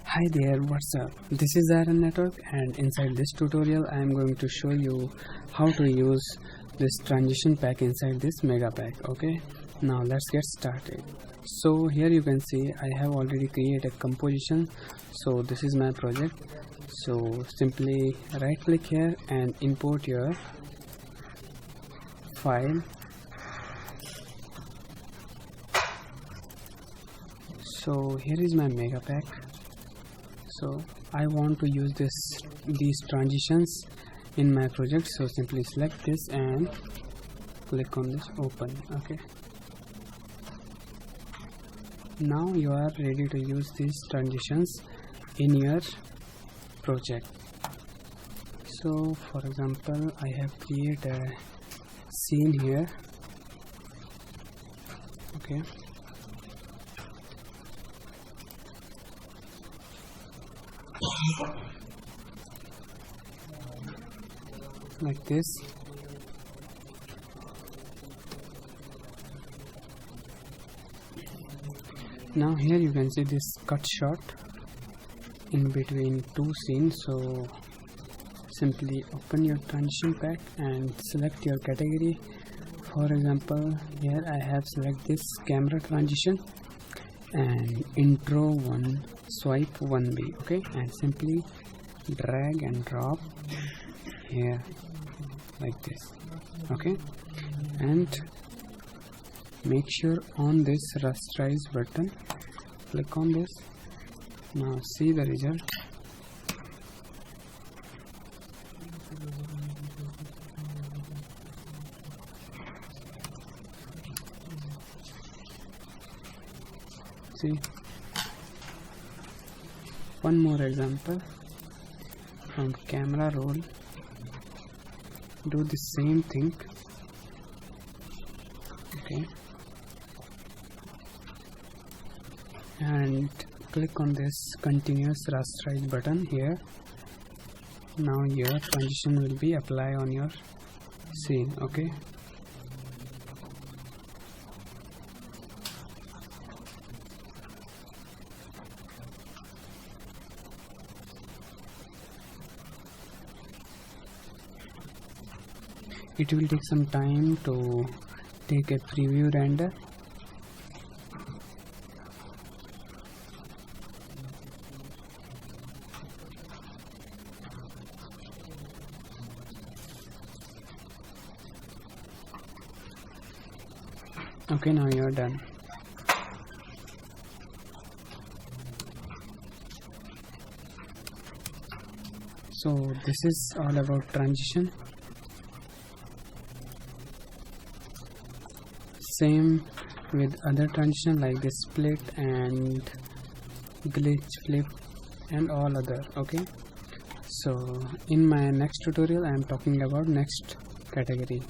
Hi there, what's up? This is Iron Network, and inside this tutorial I am going to show you how to use this transition pack inside this mega pack. Okay, now let's get started. So here you can see I have already created a composition. So this is my project. So simply right click here and import your file. So here is my mega pack. So I want to use these transitions in my project, so simply select this and click on this open. Okay, now you are ready to use these transitions in your project. So for example, I have created a scene here. Okay, like this. Now here you can see this cut shot in between two scenes. So simply open your transition pack and select your category. For example, here I have select this camera transition and intro 1 swipe 1B. Okay, and simply drag and drop here like this. Okay, and make sure on this rasterize button, click on this. Now see the result. See, one more example from camera roll. Do the same thing. Okay, and click on this continuous rasterize button here. Now your transition will be applied on your scene. Okay, it will take some time to take a preview render. Okay, now you are done. So this is all about transition. Same with other transition like this split and glitch, flip and all other. Okay, so in my next tutorial I am talking about next category.